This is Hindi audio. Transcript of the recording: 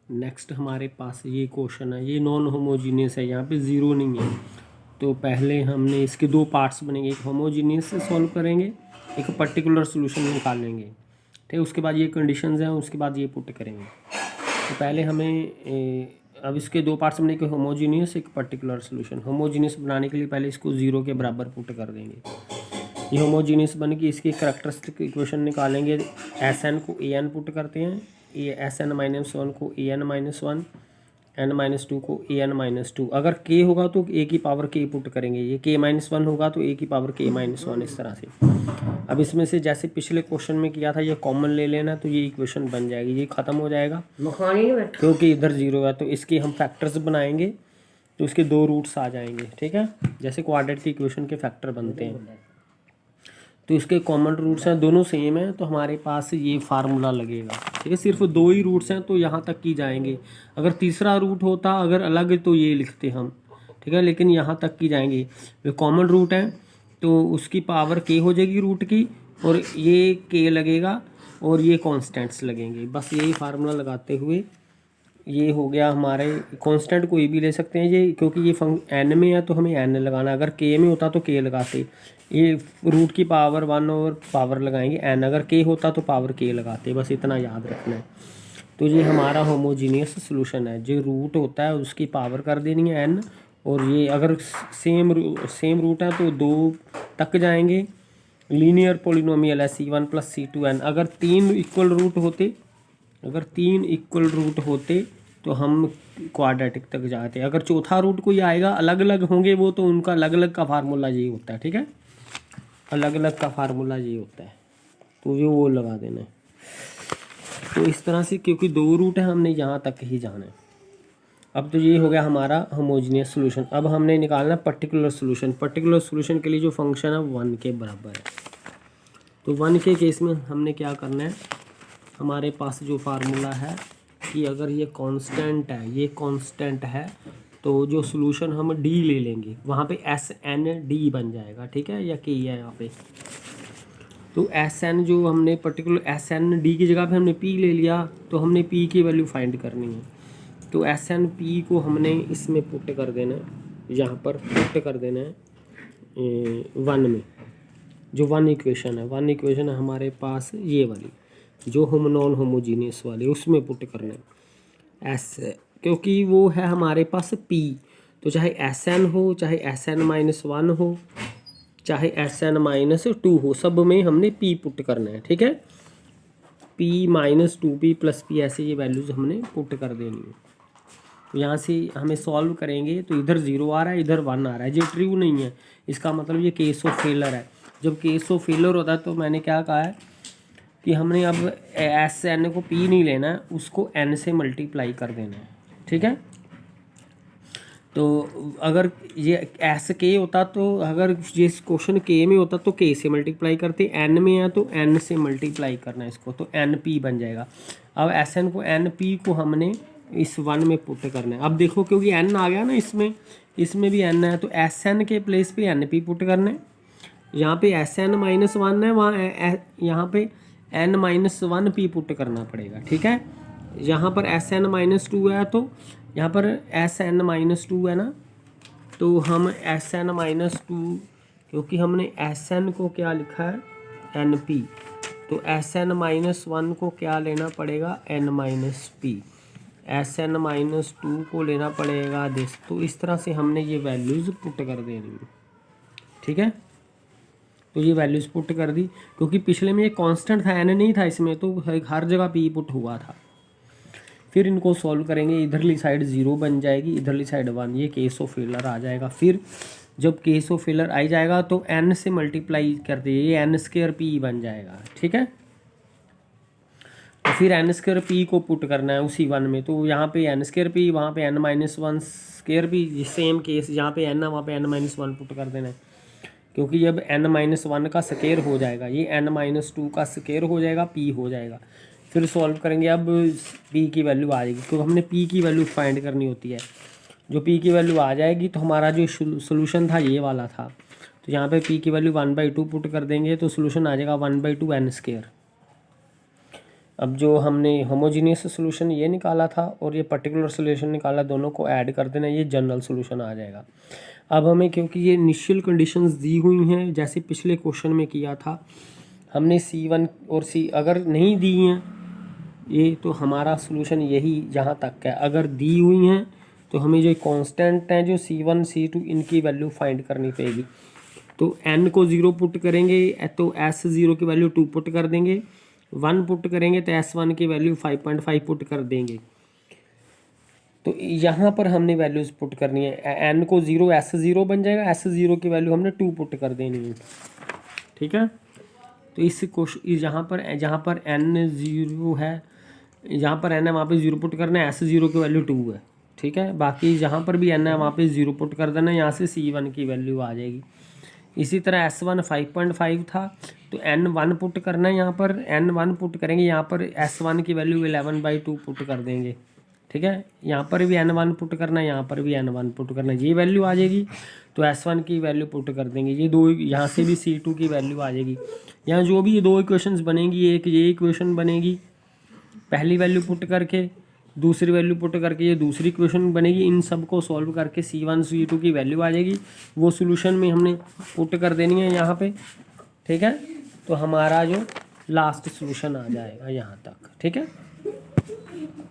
नेक्स्ट हमारे पास ये क्वेश्चन है, ये नॉन होमोजीनियस है, यहाँ पे ज़ीरो नहीं है। तो पहले हमने इसके दो पार्ट्स बनेंगे, एक होमोजीनियस से सॉल्व करेंगे, एक पर्टिकुलर सोल्यूशन निकालेंगे, ठीक है। उसके बाद ये कंडीशंस हैं, उसके बाद ये पुट करेंगे। तो पहले हमें अब इसके दो पार्ट्स बने, एक होमोजीनियस एक पर्टिकुलर सोल्यूशन। होमोजीनियस बनाने के लिए पहले इसको ज़ीरो के बराबर पुट कर देंगे। ये होमोजीनियस बन के इसकी करैक्टरिस्टिक इक्वेशन निकालेंगे। एस एन को ए एन पुट करते हैं, ये एस एन माइनस वन को a n minus one, n minus two को ए एन माइनस टू। अगर के होगा तो ए की पावर के पुट करेंगे, ये के माइनस वन होगा तो ए की पावर के माइनस वन, इस तरह से। अब इसमें से जैसे पिछले क्वेश्चन में किया था, ये कॉमन ले लेना, तो ये इक्वेशन बन जाएगी, ये ख़त्म हो जाएगा क्योंकि इधर ज़ीरो है। तो इसके हम फैक्टर्स बनाएंगे तो इसके दो रूट्स आ जाएंगे, ठीक है, जैसे क्वाड्रेटिक की इक्वेशन के फैक्टर बनते हैं। तो इसके कॉमन रूट्स हैं, दोनों सेम हैं, तो हमारे पास ये फार्मूला लगेगा, ठीक है। सिर्फ दो ही रूट्स हैं तो यहाँ तक की जाएंगे। अगर तीसरा रूट होता अगर अलग तो ये लिखते हम, ठीक है, लेकिन यहाँ तक की जाएंगे। ये कॉमन रूट है तो उसकी पावर के हो जाएगी रूट की, और ये के लगेगा और ये कॉन्स्टेंट्स लगेंगे। बस यही फार्मूला लगाते हुए ये हो गया हमारे। कांस्टेंट कोई भी ले सकते हैं ये, क्योंकि ये एन में है तो हमें एन लगाना, अगर के में होता तो के लगाते। ये रूट की पावर वन और पावर लगाएंगे एन, अगर के होता तो पावर के लगाते, बस इतना याद रखना है। तो ये हमारा होमोजीनियस सोल्यूशन है। जो रूट होता है उसकी पावर कर देनी है एन, और ये अगर सेम रूट है तो दो तक जाएंगे। लीनियर पोलिनोमियल है c one plus c two n. अगर तीन इक्वल रूट होते तो हम क्वाड्रेटिक तक जाते। अगर चौथा रूट कोई आएगा, अलग अलग होंगे वो, तो उनका अलग अलग का फार्मूला यही होता है, ठीक है, अलग अलग का फार्मूला यही होता है, तो जो वो लगा देना है। तो इस तरह से, क्योंकि दो रूट है हमने यहाँ तक ही जाना है। अब तो ये हो गया हमारा होमोजीनियस सोल्यूशन। अब हमने निकालना पर्टिकुलर सोल्यूशन। पर्टिकुलर सोल्यूशन के लिए जो फंक्शन है वन के बराबर है। तो वन के केस में हमने क्या करना है, हमारे पास जो फार्मूला है कि अगर ये कांस्टेंट है तो जो सोल्यूशन हम डी ले लेंगे, वहाँ पे एस एन डी बन जाएगा, ठीक है, या के है यहाँ पे। तो एस एन जो हमने पर्टिकुलर एस एन डी की जगह पे हमने पी ले लिया, तो हमने पी की वैल्यू फाइंड करनी है। तो एस एन पी को हमने इसमें पुट कर देना है, यहाँ पर पुट कर देना है वन में। जो वन इक्वेशन है हमारे पास ये वाली, जो हम नॉन होमोजीनियस वाली, उसमें पुट करना है एस, क्योंकि वो है हमारे पास पी। तो चाहे एस एन हो, चाहे एस एन माइनस वन हो, चाहे एस एन माइनस टू हो, सब में हमने पी पुट करना है, ठीक है। P minus two P plus P, ऐसे ये वैल्यूज़ हमने पुट कर देनी है। तो यहाँ से हमें सॉल्व करेंगे तो इधर ज़ीरो आ रहा है, इधर वन आ रहा है, ये ट्रू नहीं है, इसका मतलब ये केस ऑफ फेलर है। जब केस ऑफ फेलर होता है तो मैंने क्या कहा है कि हमने अब एस एन को पी नहीं लेना है, उसको एन से मल्टीप्लाई कर देना है, ठीक है। तो अगर ये एस के होता, तो अगर ये क्वेश्चन के में होता तो के से मल्टीप्लाई करते, एन में है तो एन से मल्टीप्लाई करना है इसको, तो एन पी बन जाएगा। अब एस एन को एन पी को हमने इस वन में पुट करना है। अब देखो क्योंकि एन आ गया ना इसमें भी एन है, तो एस एन के प्लेस पे एन पी पुट करना है। यहाँ पे एस एन माइनस वन है, वहाँ यहाँ पे n minus one p put करना पड़ेगा, ठीक है। यहाँ पर एस एन माइनस टू है तो यहाँ पर एस एन माइनस टू है ना, तो हम एस एन माइनस टू, क्योंकि हमने एस एन को क्या लिखा है एन पी, तो एस एन माइनस वन को क्या लेना पड़ेगा n minus p, s n minus two को लेना पड़ेगा दिस। तो इस तरह से हमने ये वैल्यूज़ पुट कर देनी है, ठीक है। तो ये वैल्यूज़ पुट कर दी, क्योंकि पिछले में ये कांस्टेंट था, एन नहीं था इसमें, तो हर जगह पी पुट हुआ था। फिर इनको सॉल्व करेंगे, इधरली साइड ज़ीरो बन जाएगी, इधरली साइड वन, ये केस ऑफ फेलर आ जाएगा। फिर जब केस ऑफ फेलर आ जाएगा तो एन से मल्टीप्लाई कर दिए, ये एन स्क्वायर पी बन जाएगा, ठीक है। तो फिर एन स्क्वायर पी को पुट करना है उसी वन में, तो यहाँ पे एन स्क्वायर पी, वहाँ पे n minus one square p, same case, जहाँ पे एन है वहाँ पे एन माइनस वन पुट कर देना है, क्योंकि जब एन माइनस वन का स्क्वायर हो जाएगा, ये एन माइनस टू का स्क्वायर हो जाएगा, पी हो जाएगा। फिर सॉल्व करेंगे, अब पी की वैल्यू आ जाएगी, क्योंकि हमने पी की वैल्यू फाइंड करनी होती है। जो पी की वैल्यू आ जाएगी तो हमारा जो सोल्यूशन था ये वाला था, तो यहाँ पे पी की वैल्यू 1/2 पुट कर देंगे, तो सोल्यूशन आ जाएगा 1/2 एन स्क्वायर। अब जो हमने होमोजीनियस सोल्यूशन ये निकाला था और ये पर्टिकुलर सोल्यूशन निकाला, दोनों को ऐड कर देना, ये जनरल सोल्यूशन आ जाएगा। अब हमें क्योंकि ये इनिशियल कंडीशंस दी हुई हैं जैसे पिछले क्वेश्चन में किया था, हमने C1 और C अगर नहीं दी हैं ये तो हमारा सोल्यूशन यही जहाँ तक है। अगर दी हुई हैं तो हमें जो कांस्टेंट हैं जो C1 C2 इनकी वैल्यू फाइंड करनी पड़ेगी। तो n को 0 पुट करेंगे तो S0 की वैल्यू 2 पुट कर देंगे, 1 पुट करेंगे तो S1 की वैल्यू 5.5 पुट कर देंगे। तो यहाँ पर हमने वैल्यूज़ पुट करनी है, n को 0 S0 बन जाएगा, S0 की वैल्यू हमने 2 पुट कर देनी है, ठीक है। तो इस क्वेश्चन जहाँ पर n 0 है, जहाँ पर n है वहाँ पे 0 पुट करना है, S0 की वैल्यू 2 है, ठीक है। बाकी जहाँ पर भी n है वहाँ पे 0 पुट कर देना है, यहाँ से C1 की वैल्यू आ जाएगी। इसी तरह S1 5.5 था तो n 1 पुट करना है, यहाँ पर n 1 पुट करेंगे, यहाँ पर S1 की वैल्यू 11/2 पुट कर देंगे, ठीक है। यहाँ पर भी n 1 पुट करना है, यहाँ पर भी n 1 पुट करना है, ये वैल्यू आ जाएगी तो S1 की वैल्यू पुट कर देंगे। ये दो, यहाँ से भी C2 की वैल्यू आ जाएगी। यहाँ जो भी ये दो इक्वेशंस बनेंगी, एक ये इक्वेशन बनेगी पहली वैल्यू पुट करके, दूसरी वैल्यू पुट करके ये दूसरी इक्वेशन बनेगी। इन सब को सॉल्व करके C1 C2 की वैल्यू आ जाएगी, वो सोल्यूशन में हमने पुट कर देनी है यहाँ पे, ठीक है। तो हमारा जो लास्ट सोल्यूशन आ जाएगा यहाँ तक, ठीक है।